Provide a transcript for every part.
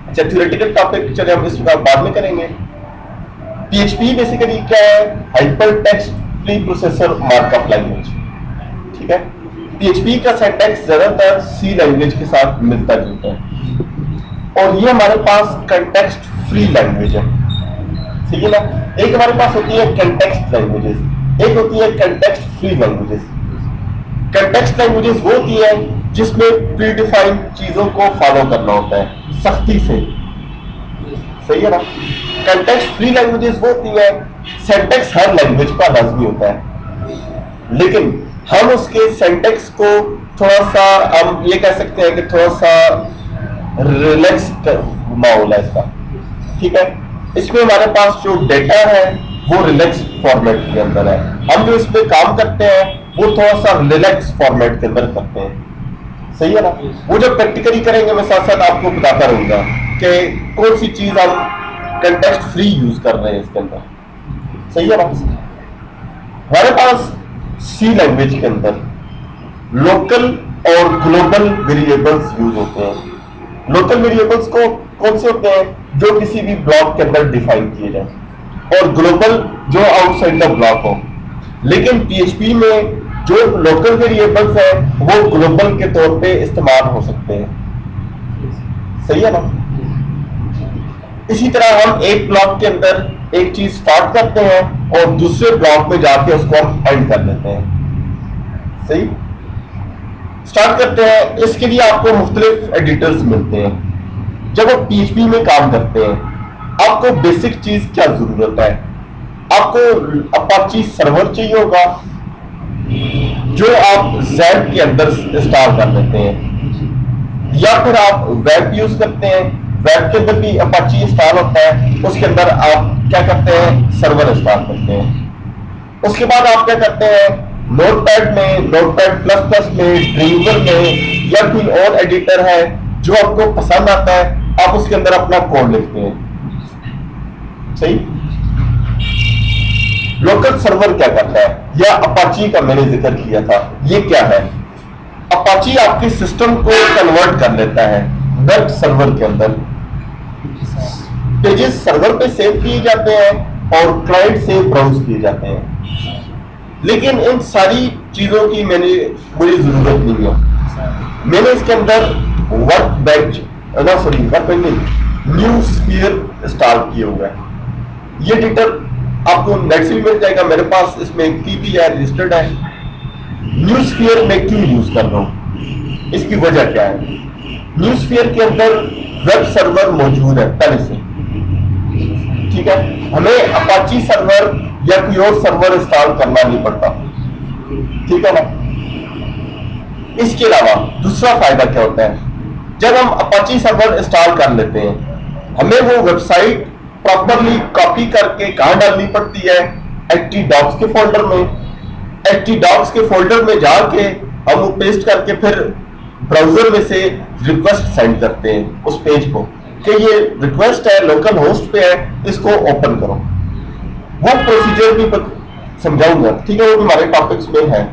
अच्छा, theoretical topic चले हम इस बाद में करेंगे। पीएचपी बेसिकली क्या है? Hyper text pre processor markup language. ठीक है, पीएचपी का सिंटैक्स ज्यादातर सी लैंग्वेज के साथ मिलता जुलता है, और ये हमारे पास कंटेक्स्ट फ्री लैंग्वेज है। ठीक है ना? एक हमारे पास होती है कंटेक्स्ट लैंग्वेजेस, एक होती है context free languages. Context languages वो होती है जिसमें प्री डिफाइंड चीजों को फॉलो करना होता है सख्ती से। सही है ना? कंटेक्स्ट फ्री लैंग्वेजेस वो होती है सिंटैक्स हर लैंग्वेज का लाजमी होता है, लेकिन हम उसके सिंटैक्स को थोड़ा सा, हम ये कह सकते हैं कि थोड़ा सा रिलैक्स माहौल है इसका। ठीक है, इसमें हमारे पास जो डेटा है वो रिलैक्स फॉर्मेट के अंदर है, हम जो इस पे काम करते हैं वो थोड़ा सा रिलैक्स फॉर्मेट के अंदर करते हैं। सही है ना? वो जब प्रैक्टिकली करेंगे मैं साथ साथ आपको बताता रहूंगा कि कौन सी चीज हम कंटेक्स्ट फ्री यूज कर रहे हैं इसके अंदर। सही है ना? हमारे पास सी लैंग्वेज के अंदर लोकल और ग्लोबल वेरिएबल्स यूज होते हैं। लोकल वेरिएबल्स को कौन से होते हैं? जो किसी भी ब्लॉक के अंदर डिफाइन किए जाए, और ग्लोबल जो आउटसाइड द ब्लॉक हो। लेकिन पीएचपी में जो लोकल वेरिएबल्स है वो ग्लोबल के तौर पे इस्तेमाल हो सकते हैं। सही है ना? इसी तरह हम एक ब्लॉक के अंदर एक चीज स्टार्ट करते हैं और दूसरे ब्लॉक में जाके उसको हम एंड कर लेते हैं। सही? स्टार्ट करते हैं, इसके लिए आपको मुख्तलिफ एडिटर्स मिलते हैं। जब आप पीएचपी में काम करते हैं आपको बेसिक चीज क्या जरूरत है? आपको अपाची सर्वर चाहिए होगा जो आप ज़ैप के अंदर इंस्टॉल कर लेते हैं, या फिर आप वेब यूज करते हैं, वेब के अंदर भी अपाची इंस्टॉल होता है, उसके अंदर आप क्या करते हैं? सर्वर इंस्टॉल करते हैं। उसके बाद आप क्या करते हैं? नोटपैड में, नोटपैड प्लस प्लस में, ड्रीमवीवर में, या कोई और एडिटर है जो आपको पसंद आता है, आप उसके अंदर अपना कोड लिखते हैं। सही? लोकल सर्वर क्या करता है, या अपाची का मैंने जिक्र किया था, ये क्या है? अपाची आपके सिस्टम को कन्वर्ट कर लेता है वेब सर्वर के अंदर। पेजेस सर्वर पे सेव किए जाते हैं और क्लाइंट से ब्राउज किए जाते हैं, लेकिन इन सारी चीजों की मुझे जरूरत नहीं है। मैंने इसके अंदर work bench new sphere install किए हुआ है। ये एडिटर आपको नेट से भी मिल जाएगा, मेरे पास इसमें TPI रजिस्टर्ड है। न्यू स्फीयर में क्यों यूज कर रहा हूं, इसकी वजह क्या है? न्यू स्फीयर के अंदर वेब सर्वर मौजूद है पहले से। ठीक है, हमें अपाची सर्वर या कोई और सर्वर इंस्टॉल करना नहीं पड़ता। ठीक है ना? इसके अलावा दूसरा फायदा क्या होता है? जब हम अपाची सर्वर इंस्टॉल कर लेते हैं हमें वो वेबसाइट प्रॉपरली कॉपी करके कहां डालनी पड़ती है? htdocs के फोल्डर में। htdocs के फोल्डर में जाके हम वो पेस्ट करके फिर ब्राउजर में से रिक्वेस्ट सेंड करते हैं उस पेज को कि ये रिक्वेस्ट है, लोकल होस्ट पे है, इसको ओपन करो। वो प्रोसीजर भी समझाऊंगा। ठीक है, वो भी हमारे टॉपिक्स में है।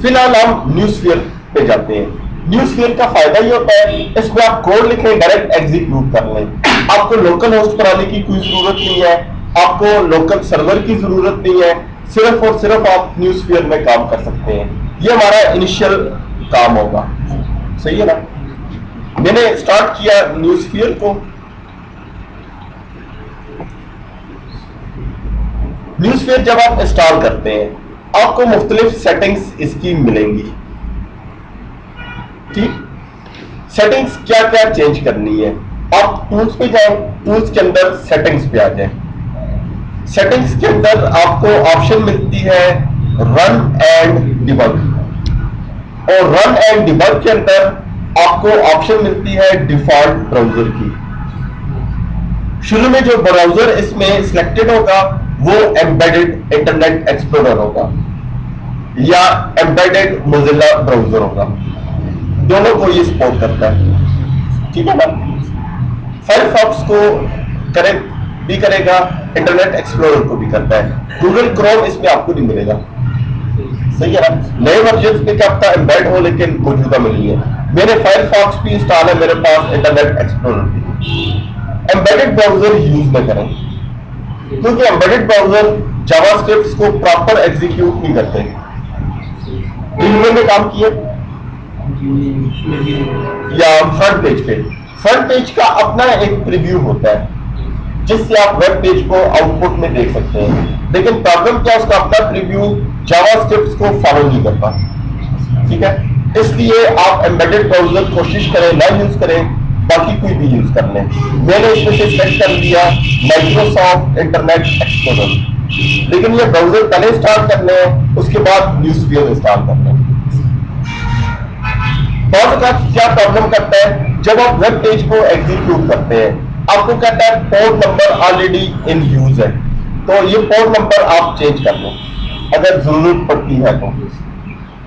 फिलहाल हम न्यूज़फियर पे जाते हैं। न्यूज़फियर का फायदा ये होता है इसमें आप कोड लिखें, डायरेक्ट एग्जीक्यूट कर लें। आपको लोकल होस्ट बनाने की कोई जरूरत नहीं है, आपको लोकल सर्वर की जरूरत नहीं है, सिर्फ और सिर्फ आप न्यूज़फियर में काम कर सकते हैं। ये हमारा इनिशियल काम होगा। सही है ना? मैंने स्टार्ट किया न्यूज़फियर को। न्यूज़फियर जब आप इंस्टॉल करते हैं आपको मुख्तलिफ सेटिंग्स इसकी मिलेंगी। ठीक, सेटिंग्स क्या क्या चेंज करनी है? आप टूल्स पे जाएं, टूल्स के अंदर सेटिंग्स पे आ जाएं। सेटिंग्स के अंदर आपको ऑप्शन मिलती है रन एंड डिबग, और रन एंड डिबग के अंदर आपको ऑप्शन मिलती है डिफॉल्ट ब्राउजर की। शुरू में जो ब्राउजर इसमें सिलेक्टेड होगा वो एम्बेडेड इंटरनेट एक्सप्लोरर होगा या एम्बेडेड मोजिला ब्राउजर होगा, दोनों को ये सपोर्ट करता है। ठीक है ना? फायरफॉक्स को भी करेगा, इंटरनेट एक्सप्लोरर को भी करता है। गूगल क्रोम इसमें आपको नहीं मिलेगा। सही है ना? नए वर्जन में क्या पता एम्बेड हो, लेकिन मौजूदा में नहीं है। मेरे फायरफॉक्स भी इंस्टॉल है, मेरे पास इंटरनेट एक्सप्लोरर भी। एम्बेडेड ब्राउजर यूज न करें, क्योंकि एम्बेडेड ब्राउजर जावास्क्रिप्ट को प्रॉपर एग्जीक्यूट नहीं करते। रिव्यू में काम किए या फ्रंट पेज पे, फ्रंट पेज का अपना एक प्रीव्यू होता है जिससे आप वेब पेज को आउटपुट में देख सकते हैं, लेकिन प्रॉब्लम क्या, उसका अपना प्रीव्यू जावास्क्रिप्ट को फॉलो नहीं करता। ठीक है, इसलिए आप एम्बेडेड ब्राउजर कोशिश करें ना यूज करें, बाकी कोई भी यूज कर लें। मैंने इसमें से सेलेक्ट कर लिया माइक्रोसॉफ्ट इंटरनेट एक्सप्लोरर, लेकिन ये ब्राउजर पहले इंस्टॉल कर लें, उसके बाद न्यूज़फियर इंस्टॉल कर लें। बहुत क्या प्रॉब्लम करता है, जब आप वेब पेज को एग्जीक्यूट करते हैं आपको कहता है port number already in use है, तो ये पोर्ट नंबर आप चेंज कर लें अगर जरूरत पड़ती है तो।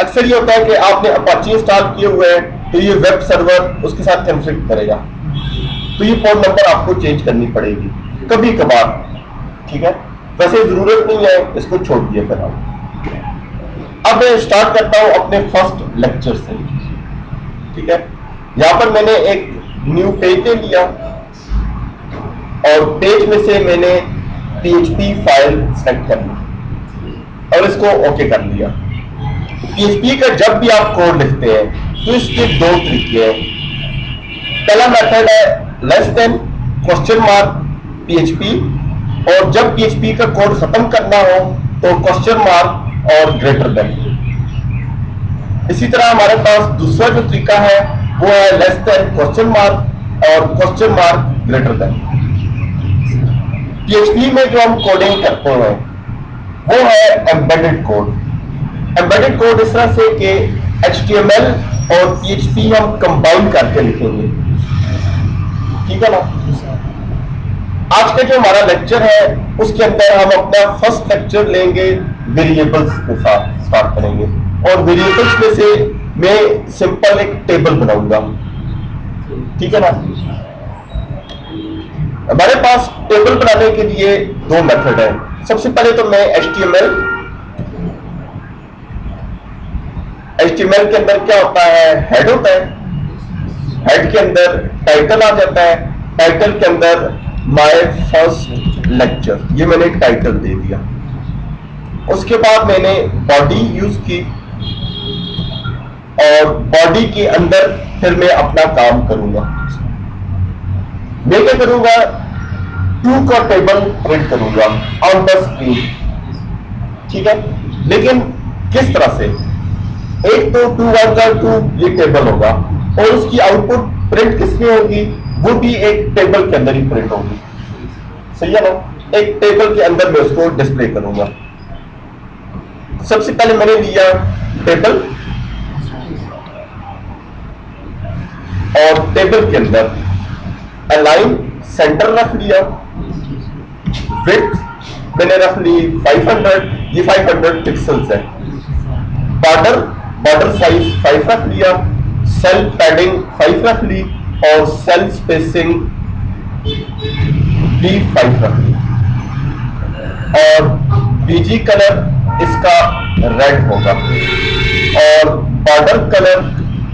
अक्सर ये होता है कि आपने अपाची इंस्टॉल किए हुए हैं तो ये वेब सर्वर उसके साथ कॉन्फ़िगर करेगा, तो ये पोर्ट नंबर आपको चेंज करनी पड़ेगी कभी कभार। ठीक है, वैसे जरूरत नहीं है, इसको छोड़ दिया फिर आप। अब मैं स्टार्ट करता हूं अपने फर्स्ट लेक्चर से। ठीक है, यहां पर मैंने एक न्यू पेज ले लिया और पेज में से मैंने PHP फाइल सेलेक्ट कर ली और इसको ओके कर लिया। PHP का जब भी आप कोड लिखते हैं तो इसके दो तरीके हैं। पहला मेथड है less than question mark PHP, और जब PHP का कोड खत्म करना हो तो क्वेश्चन मार्क और ग्रेटर देन। इसी तरह हमारे पास दूसरा जो तरीका है वो है लेस देन क्वेश्चन मार्क और question mark greater than. PHP में जो हम कोडिंग करते हैं वो है एम्बेडेड कोड। एम्बेडेड कोड इस तरह से कि HTML और PHP हम कंबाइन करके लिखेंगे। ठीक है ना। आज का जो हमारा लेक्चर है उसके अंदर हम अपना फर्स्ट लेक्चर लेंगे वेरिएबल्स के साथ स्टार्ट करेंगे, और वेरिएबल्स में से मैं सिंपल एक टेबल बनाऊंगा। ठीक है ना। हमारे पास टेबल बनाने के लिए दो मेथड है। सबसे पहले तो मैं HTML के अंदर क्या होता है, हेड होता है, हेड के अंदर टाइटल आ जाता है, टाइटल के अंदर माय फर्स्ट लेक्चर, ये मैंने एक टाइटल दे दिया। उसके बाद मैंने बॉडी यूज की और बॉडी के अंदर फिर मैं अपना काम करूंगा। मैं क्या करूंगा, टू का टेबल प्रिंट करूंगा ऑन द स्क्रीन। ठीक है, लेकिन किस तरह से, एक तो 2 1 2 ये टेबल होगा और उसकी आउटपुट प्रिंट किसमें होगी, वो भी एक टेबल के अंदर ही प्रिंट होगी। सही है ना। एक टेबल के अंदर मैं उसको डिस्प्ले करूंगा। सबसे पहले मैंने लिया टेबल और टेबल के अंदर अलाइन सेंटर रख लिया, विड्थ मैंने रख ली 500, ये 500 पिक्सल्स है। बॉर्डर साइज 5 रख लिया, सेल पैडिंग 5 रख ली और सेल स्पेसिंग भी 5 रख ली, और बीजी कलर इसका रेड होगा, और बॉर्डर कलर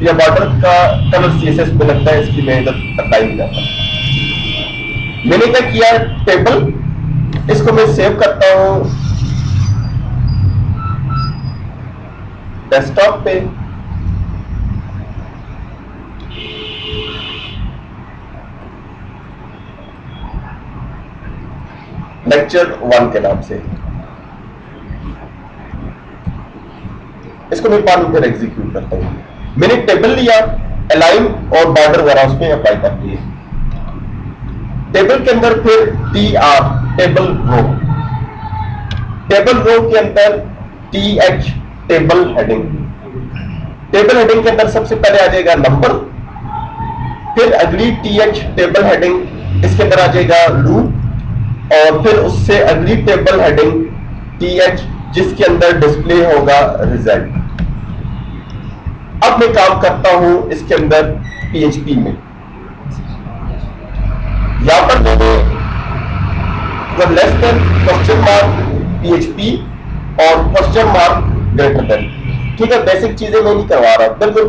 या बॉर्डर का कलर CSS में लगता है, इसकी मैं इधर अप्लाई नहीं करता। मैंने क्या किया, टेबल, इसको मैं सेव करता हूं डेस्कटॉप पे। लेक्चर 1 के नाम से इसको मैं बाद में फिर एग्जीक्यूट करता हूं। मैंने टेबल लिया, अलाइन और बॉर्डर वगैरह उसमें अप्लाई कर दिए। टेबल के अंदर फिर TR table row, table row के अंदर TH table heading. Table heading के अंदर सबसे पहले आ जाएगा नंबर, फिर अगली TH टेबल हेडिंग, इसके अंदर आ जाएगा लूप, और फिर उससे अगली टेबल हेडिंग TH जिसके अंदर डिस्प्ले होगा रिजल्ट। अब मैं काम करता हूं इसके अंदर PHP में। यहां पर मैंने less than question mark PHP और क्वेश्चन मार्क ग्रेटर देन। ठीक है, बेसिक चीजें मैं नहीं करवा रहा, बिल्कुल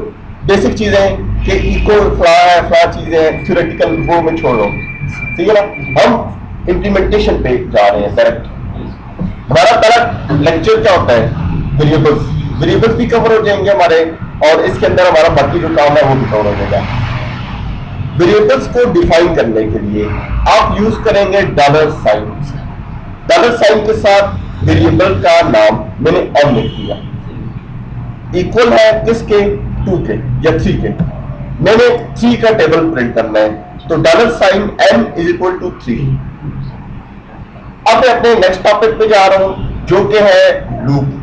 बेसिक चीजें कि इको फ्ला है, फ्ला चीजें हैं, थ्योरेटिकल वो मैं छोड़ रहा हूँ, ठीक है ना। हम इम्प्लीमेंटेशन पे जा रहे हैं डायरेक्ट। हमारा पहला लेक्चर क्या होता है, वेरिएबल्स। वेरिएबल्स भी कवर हो जाएंगे हमारे, और इसके अंदर हमारा बाकी जो काम है वो भी कवर हो जाएगा। वेरिएबल्स को डिफाइन करने के लिए आप यूज करेंगे डॉलर साइन। डॉलर साइन के साथ वेरिएबल का नाम मैंने m लिख दिया, इक्वल है किसके, 2 के या 3 के। मैंने 3 का टेबल प्रिंट करना है, तो dollar sign m is equal to 3। अब मैं अपने नेक्स्ट टॉपिक पे जा रहा हूं, जो कि है लूप।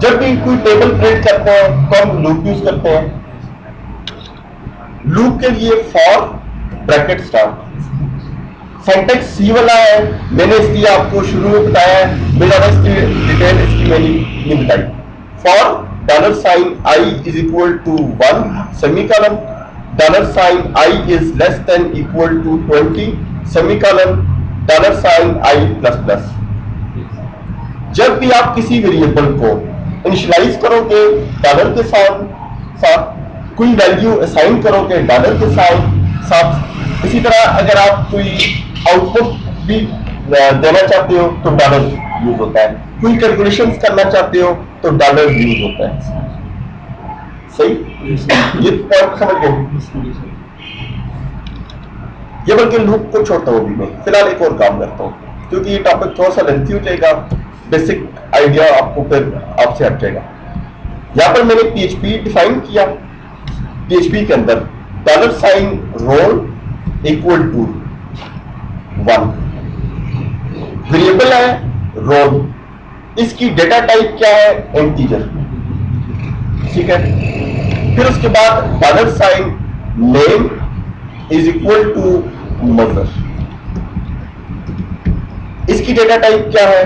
जब भी कोई टेबल प्रिंट करते हैं तो हम लूप यूज करते हैं। लूप के लिए फॉर ब्रैकेट स्टार्ट, सिंटैक्स सी वाला है, मैंने इसकी आपको शुरू में बताया है, मैं ज्यादा इसकी डिटेल इसकी मैंने नहीं बताई। For dollar sign I is equal to 1 semicolon, dollar sign I is less than equal to 20 semicolon, dollar sign I plus plus. जब भी आप किसी वेरिएबल को इनिशियलाइज करोगे डॉलर के साथ, कोई वैल्यू असाइन करोगे डॉलर के साथ, इसी तरह अगर आप कोई आउटपुट भी देना चाहते हो तो डॉलर यूज होता है, कोई कैलकुलेशंस करना चाहते हो तो डॉलर यूज होता है। सही, ये पॉइंट समझ गए। ये बल्कि लूप को छोड़ता हूं, भी मैं फिलहाल एक और काम करता हूं, क्योंकि ये टॉपिक थोड़ा सा लेंथी हो जाएगा, बेसिक आइडिया आपको फिर आपसे हट जाएगा। यहां पर मैंने PHP डिफाइन किया। PHP के अंदर dollar sign roll equal to 1 variable है रोल, इसकी डेटा टाइप क्या है, इंटीजर, ठीक है। फिर उसके बाद dollar sign name is equal to mother, इसकी डेटा टाइप क्या है,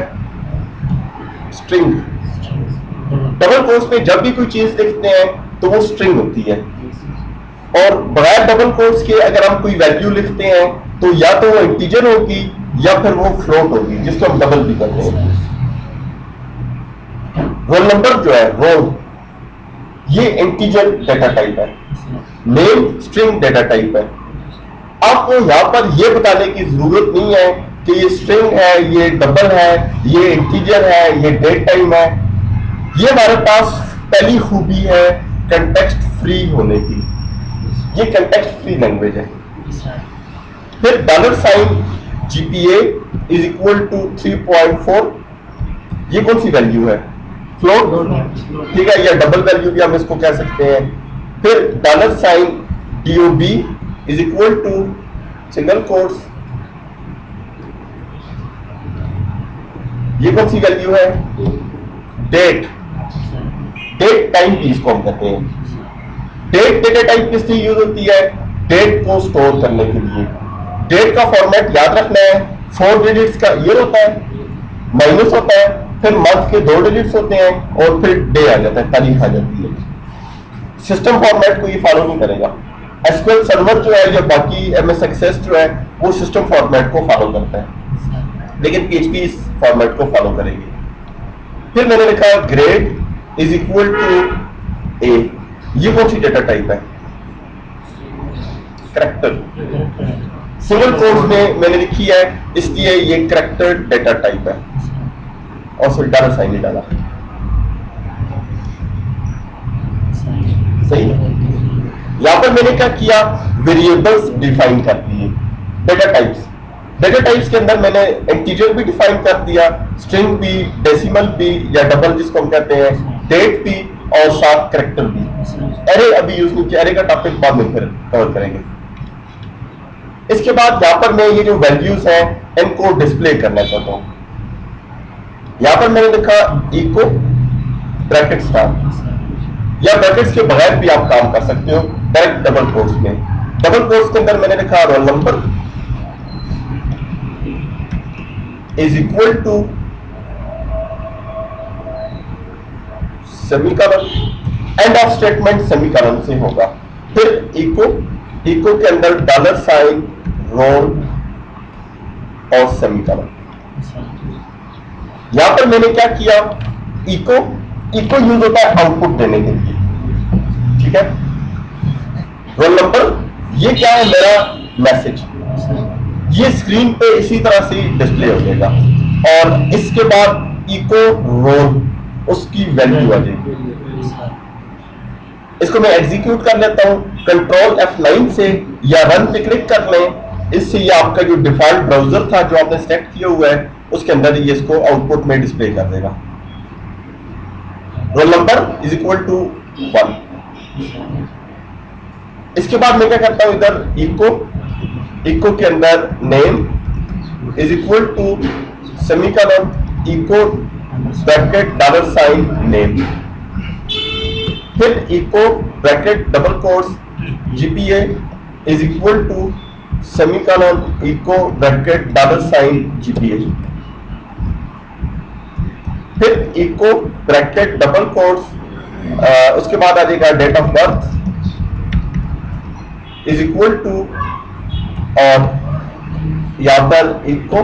स्ट्रिंग। डबल कोट्स में जब भी कोई चीज लिखते हैं तो वो स्ट्रिंग होती है, और बगैर डबल कोट्स के अगर हम कोई वैल्यू लिखते हैं तो या तो वो इंटीजर होगी या फिर वो फ्लोट होगी, जिसको हम डबल भी करते हैं। रोल नंबर जो है रोल, ये इंटीजर डेटा टाइप है, नेम स्ट्रिंग डेटा टाइप है। आपको यहां पर यह बताने की जरूरत नहीं है कि ये स्ट्रिंग है, ये डबल है, ये इंटीजर है, ये डेट टाइम है। ये हमारे पास पहली खूबी है कंटेक्स्ट फ्री होने की, ये कंटेक्स्ट फ्री लैंग्वेज है। फिर dollar sign GPA is equal to 3.4, ये कौन सी वैल्यू है, फ्लोट, ठीक है, या डबल वैल्यू भी हम इसको कह सकते हैं। फिर dollar sign DOB is equal to single quotes, ये कौन सी वैल्यू है, डेट, डेट टाइम भी इसको हम कहते हैं। डेट डेटा टाइप किस लिए यूज होती है, डेट को स्टोर करने के लिए। डेट का फॉर्मेट याद रखना है, 4 डिजिट्स का ईयर होता है, माइनस होता है, फिर मंथ के 2 डिजिट्स होते हैं, और फिर डे आ जाता है, तारीख आ जाती है। सिस्टम फॉर्मेट को ये फॉलो नहीं करेगा। SQL सर्वर जो है या बाकी MS एक्सेस जो है वो सिस्टम फॉर्मेट को फॉलो करता है, लेकिन PHP इस फॉर्मेट को फॉलो करेगी। फिर मैंने लिखा grade is equal to A, ये कौन सी डेटा टाइप है, करैक्टर। सिंगल कोट्स में मैंने लिखी है, इसलिए ये करैक्टर डेटा टाइप है, और फिर डॉलर साइन ही डाला। सही है। यहां पर मैंने क्या किया, वेरिएबल्स डिफाइन कर दिए, डेटा टाइप्स। डेटा टाइप्स के अंदर मैंने इंटीजर भी डिफाइन कर दिया, स्ट्रिंग भी, डेसिमल भी या डबल जिसको हम कहते हैं, डेट भी, और साथ करैक्टर भी। एरे अभी यूज नहीं किया, एरे का टॉपिक बाद में फिर कवर करेंगे। इसके बाद यहां पर मैं ये जो वैल्यूज हैं इनको डिस्प्ले करना चाहता हूं। यहां पर मैंने लिखा इको ब्रैकेट स्टार, या ब्रैकेट्स के बगैर भी आप काम कर सकते हो, डायरेक्ट डबल कोट्स में। डबल कोट्स के अंदर मैंने लिखा roll number is equal to semicolon, end of statement semicolon से होगा। फिर इको, इको के अंदर डॉलर साइन रोल और सेमीकोलन। यहां पर मैंने क्या किया, इको, इको यूज होता है आउटपुट देने के लिए, ठीक है। रोल नंबर, ये क्या है मेरा मैसेज, ये स्क्रीन पे इसी तरह से डिस्प्ले हो जाएगा और इसके बाद इको रोल उसकी वैल्यू आ जाएगी। इसको मैं एग्जीक्यूट कर लेता हूं, कंट्रोल F9 से या रन पे क्लिक कर लें, इससे ये आपका जो डिफॉल्ट ब्राउजर था जो आपने सेलेक्ट किया हुआ है उसके अंदर ये इसको आउटपुट में डिस्प्ले कर देगा। Roll number is equal to 1। इसके बाद मैं क्या करता हूं, इधर इको के अंदर name is equal to semicolon echo bracket dollar sign name, फिर echo bracket double quotes GPA is equal to semicolon echo bracket dollar sign GPA, फिर इको ब्रैकेट डबल कोट्स, उसके बाद आ जाएगा date of birth is equal to, और यहां पर echo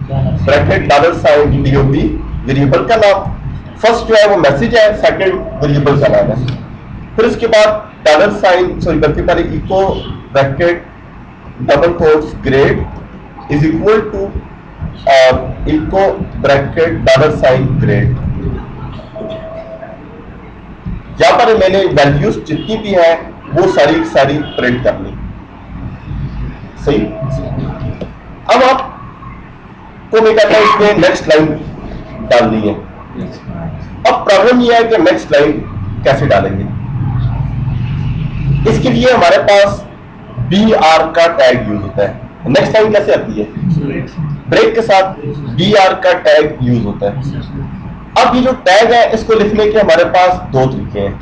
bracket dollar sign DOB variable का नाम, फर्स्ट जो है वो मैसेज है, सेकंड वेरिएबल का नाम है। फिर उसके बाद डॉलर साइन सॉरी करके पहले echo bracket double quotes grade is equal to और echo bracket dollar sign grade. यहां पर मैंने वैल्यूज जितनी भी है वो सारी सारी प्रिंट कर ली। सही, अब आप को मैं कहता हूं इसमें नेक्स्ट लाइन डालनी है। अब प्रॉब्लम यह है कि नेक्स्ट लाइन कैसे डालेंगे, इसके लिए हमारे पास BR का टैग यूज होता है। नेक्स्ट लाइन कैसे आती है, ब्रेक के साथ BR का टैग यूज होता है। अब ये जो टैग है इसको लिखने के हमारे पास दो तरीके हैं।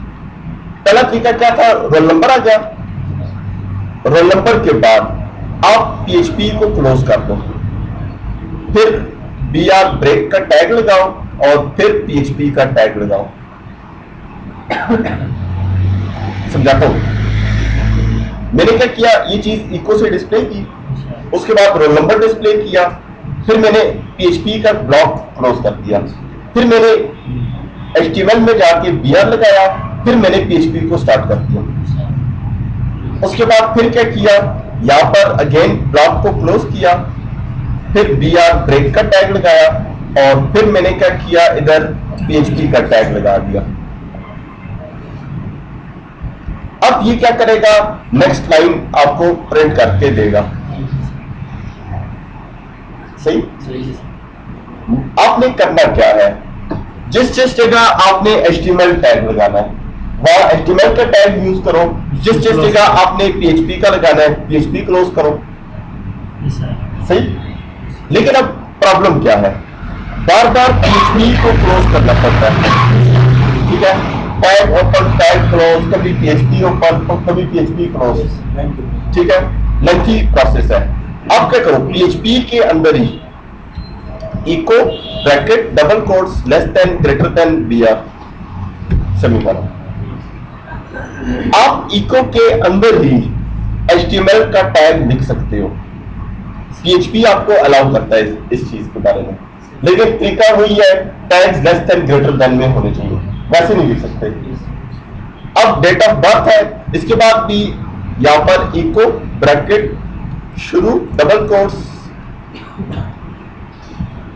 पहला तरीका क्या था, रोल नंबर आ गया, रोल नंबर के बाद आप PHP को क्लोज कर दो, फिर BR ब्रेक का टैग लगाओ और फिर PHP का टैग लगाओ। समझाता हूं, मैंने क्या किया, ये चीज इको से डिस्प्ले की, उसके बाद रोल नंबर डिस्प्ले किया, फिर मैंने PHP का ब्लॉक क्लोज कर दिया, फिर मैंने HTML में जाके BR लगाया, फिर मैंने PHP को स्टार्ट कर दिया। उसके बाद फिर क्या किया, यहां पर अगेन ब्लॉक को क्लोज किया, फिर BR ब्रेक का टैग लगाया और फिर मैंने क्या किया, इधर PHP का टैग लगा दिया। अब ये क्या करेगा, नेक्स्ट लाइन आपको प्रिंट करके देगा। सही, आपने करना क्या है, जिस जगह आपने HTML टैग लगाना है वहां HTML का टैग यूज करो, जिस जगह आपने PHP का लगाना है PHP क्लोज करो। सही, लेकिन अब प्रॉब्लम क्या है, बार बार PHP को क्लोज करना पड़ता है। ठीक है, टैग ओपन टैग क्लोज, कभी PHP ओपन तो कभी PHP क्लोज। ठीक है, लेंथी प्रोसेस है। अब क्या करो, PHP के अंदर ही echo bracket double quotes less than greater than BR semicolon, आप इको के अंदर ही HTML का टैग लिख सकते हो। PHP आपको अलाउ करता है इस चीज के बारे में, लेकिन तरीका वही है, tags less than greater then में होने चाहिए, वैसे नहीं लिख सकते। अब डेट ऑफ बर्थ है, इसके बाद भी यहां पर इको ब्रैकेट शुरू double quotes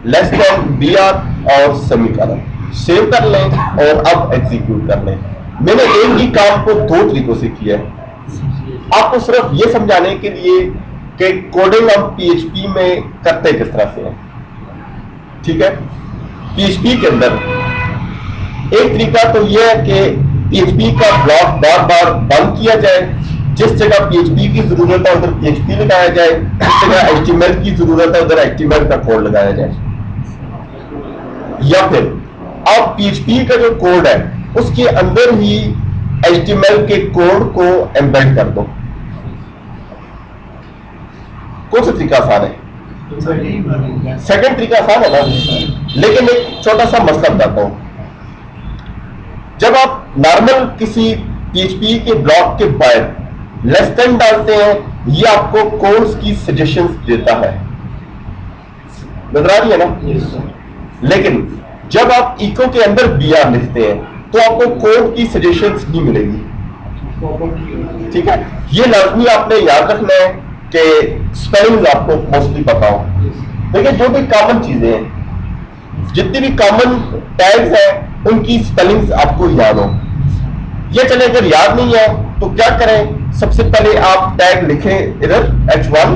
less then BR और सेमीकोलन, सेव कर लें और अब एग्जीक्यूट कर लें। मैंने एक ही काम को दो तरीकों से किया है, आपको सिर्फ ये समझाने के लिए कि कोडिंग हम PHP में करते किस तरह से है। ठीक है, PHP के अंदर एक तरीका तो यह है कि PHP का ब्लॉक बार बार बंद किया जाए, जिस जगह PHP की जरूरत है उधर PHP लगाया जाए, जिस जगह HTML की जरूरत है उधर HTML का कोड लगाया जाए, या फिर आप PHP का जो कोड है उसके अंदर ही HTML के कोड को एम्बेड कर दो। कौन सा तरीका आसान है, सेकंड तरीका आसान है ना, लेकिन एक छोटा सा मसला बताता हूं। जब आप नॉर्मल किसी PHP के ब्लॉक के बाहर लेस देन डालते हैं, ये आपको कोड्स की सजेशंस देता है, नजर आ रही है ना। लेकिन जब आप इको के अंदर BR लिखते हैं तो आपको कोड की सजेशंस नहीं मिलेगी। ठीक है, ये लाजमी आपने याद रखना है कि स्पेलिंग आपको मोस्टली पता हो। देखिए जो भी कॉमन चीजें हैं, जितनी भी कॉमन टैग्स हैं, उनकी स्पेलिंग्स आपको याद हो। ये चले अगर याद नहीं है तो क्या करें, सबसे पहले आप टैग लिखें इधर H1,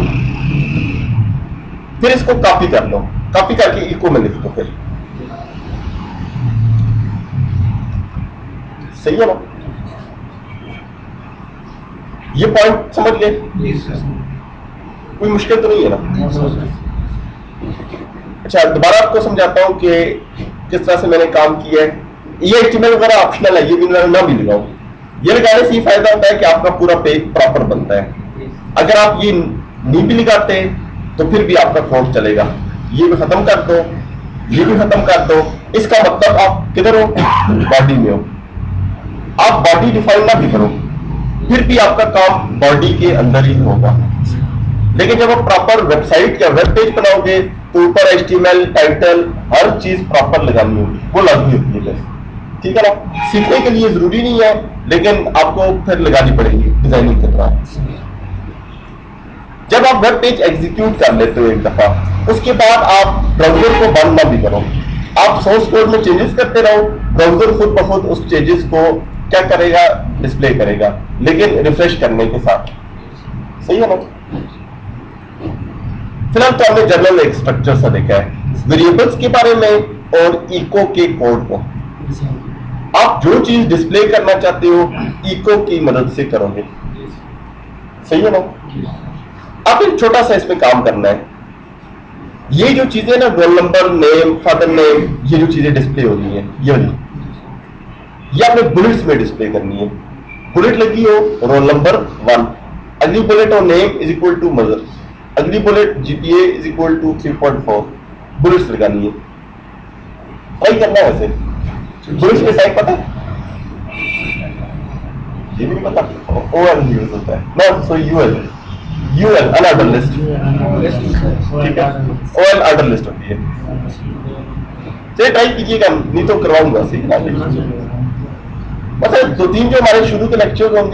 फिर इसको कॉपी कर लो, कॉपी करके इको में लिख दो, फिर सही है ना? ये पॉइंट समझ गए? कोई मुश्किल तो नहीं है ना? अच्छा, दोबारा आपको समझाता हूं कि किस तरह से मैंने काम किया है। ये HTML वगैरह ऑप्शनल है, ये भी ना भी लगाओ। ये लगाने से ये फायदा होता है कि आपका पूरा पेज प्रॉपर बनता है। अगर आप ये नहीं भी लगाते तो फिर भी आपका कोड चलेगा। ये भी खत्म कर दो, ये भी खत्म कर दो, इसका मतलब आप किधर हो? बॉडी में हो। आप बॉडी डिफाइन ना भी करो, फिर भी आपका काम बॉडी के अंदर ही होगा। लेकिन जब आप प्रॉपर वेबसाइट या वेब पेज बनाओगे तो ऊपर HTML, टाइटल, हर चीज प्रॉपर लगानी होगी, वो लाजमी होती है। ठीक है ना? सीखने के लिए जरूरी नहीं है, लेकिन आपको फिर लगानी पड़ेगी डिजाइनिंग के दौरान। जब आप वेब पेज एग्जीक्यूट कर लेते हो एक दफा, उसके बाद आप ब्राउजर को बंद ना भी करो, आप सोर्स कोड में चेंजेस करते रहो, ब्राउजर खुद ब खुद उस चेंजेस को क्या करेगा? डिस्प्ले करेगा, लेकिन रिफ्रेश करने के साथ। सही है ना? फिलहाल तो हमने जनरल एक स्ट्रक्चर सा देखा है, वेरिएबल्स के बारे में और इको के कोड को। आप जो चीज डिस्प्ले करना चाहते हो इको की मदद से करोगे। सही है ना? अब एक छोटा सा इसमें काम करना है। ये जो चीजें ना, roll number, name, father name, ये जो चीजें डिस्प्ले हो रही है, ये आपने बुलेट्स में डिस्प्ले करनी है। बुलेट लगी हो रोल नंबर 1, अगली बुलेट हो name is equal to mother, अगली bullet GPA is equal to 3.4, bullets लगानी है। वही करना है वैसे। बुलेट्स में साइन पता है? ये भी नहीं पता। OL यूज होता है ना, सो UL अनऑर्डर लिस्ट। ठीक है, OL ऑर्डर लिस्ट होती है। चलिए ट्राई कीजिएगा, नहीं तो करवाऊंगा। सही, मतलब 2-3 जो हमारे शुरू के लेक्चर होंगे